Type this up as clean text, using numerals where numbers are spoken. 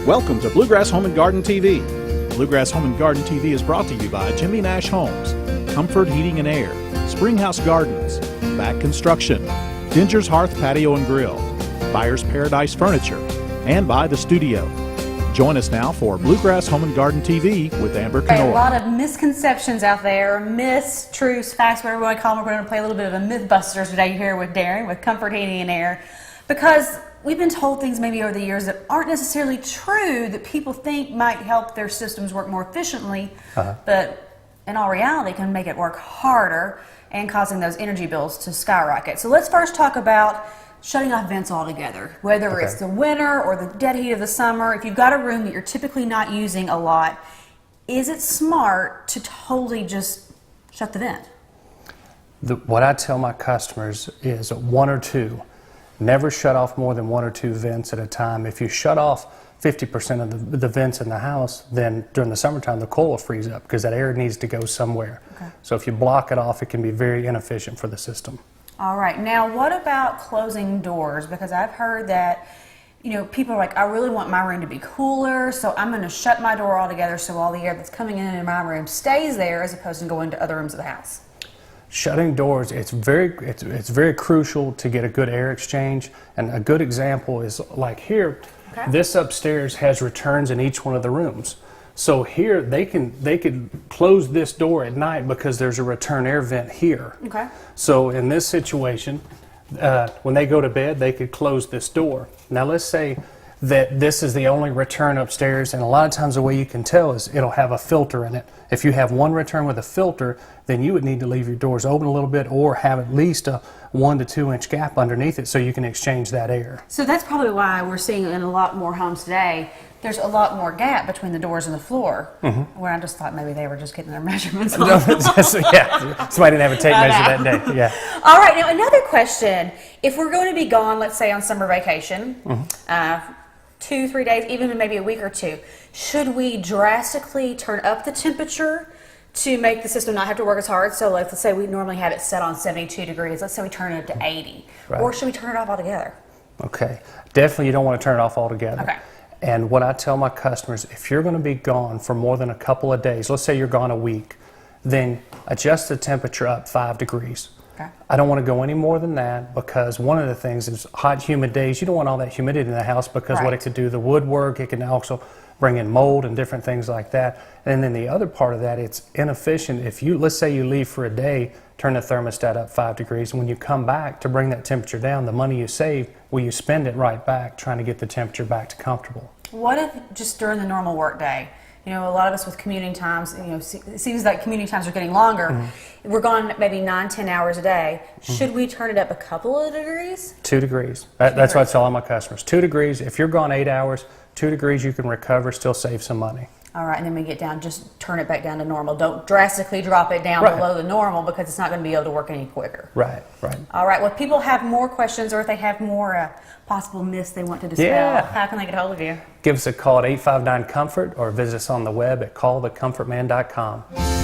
Welcome to Bluegrass Home and Garden TV. Bluegrass Home and Garden TV is brought to you by Jimmy Nash Homes, Comfort Heating and Air, Springhouse Gardens, Back Construction, Dinger's Hearth Patio and Grill, Buyer's Paradise Furniture, and by The Studio. Join us now for Bluegrass Home and Garden TV with Amber Canora. A lot of misconceptions out there, myths, truths, facts, whatever you want to call them. We're going to play a little bit of a Mythbusters today here with Darren with Comfort Heating and Air, because we've been told things maybe over the years that aren't necessarily true that people think might help their systems work more efficiently, but in all reality can make it work harder and causing those energy bills to skyrocket. So let's first talk about shutting off vents altogether, whether it's the winter or the dead heat of the summer. If you've got a room that you're typically not using a lot, is it smart to totally just shut the vent? What I tell my customers is one or two. Never shut off more than one or two vents at a time. If you shut off 50% of the vents in the house, then during the summertime the coil will freeze up because that air needs to go somewhere. So if you block it off, it can be very inefficient for the system. All right, now what about closing doors? Because I've heard that, you know, people are like, I really want my room to be cooler, so I'm going to shut my door altogether so all the air that's coming in my room stays there as opposed to going to other rooms of the house. Shutting doors, it's very crucial to get a good air exchange, and a good example is like here. This upstairs has returns in each one of the rooms. So here they could close this door at night because there's a return air vent here. So in this situation, when they go to bed, they could close this door. Now let's say that this is the only return upstairs, and a lot of times the way you can tell is it'll have a filter in it. If you have one return with a filter, then you would need to leave your doors open a little bit or have at least a 1 to 2 inch gap underneath it so you can exchange that air. So that's probably why we're seeing in a lot more homes today, there's a lot more gap between the doors and the floor, where I just thought maybe they were just getting their measurements on. Yeah, somebody didn't have a tape measure that day. Yeah. All right, now another question. If we're going to be gone, let's say on summer vacation, 2-3 days, even maybe a week or two, should we drastically turn up the temperature to make the system not have to work as hard? So let's say we normally have it set on 72 degrees. Let's say we turn it up to 80. Or should we turn it off altogether? Okay. Definitely you don't want to turn it off altogether. And what I tell my customers, if you're going to be gone for more than a couple of days, let's say you're gone a week, then adjust the temperature up 5 degrees. I don't want to go any more than that, because one of the things is hot, humid days. You don't want all that humidity in the house, because what it could do, the woodwork, it can also bring in mold and different things like that. And then the other part of that, it's inefficient. If you, let's say you leave for a day, turn the thermostat up 5 degrees, and when you come back to bring that temperature down, the money you save, well, you spend it right back trying to get the temperature back to comfortable. What if just during the normal work day? You know, a lot of us with commuting times, you know, it seems like commuting times are getting longer. We're gone maybe 9-10 hours a day. Should we turn it up a couple of degrees? 2 degrees. That's what I tell all my customers. 2 degrees. If you're gone 8 hours, 2 degrees you can recover, still save some money. All right, and then we get down, just turn it back down to normal. Don't drastically drop it down below the normal, because it's not going to be able to work any quicker. All right, well, if people have more questions or if they have more possible myths they want to dispel, how can they get hold of you? Give us a call at 859-COMFORT or visit us on the web at callthecomfortman.com.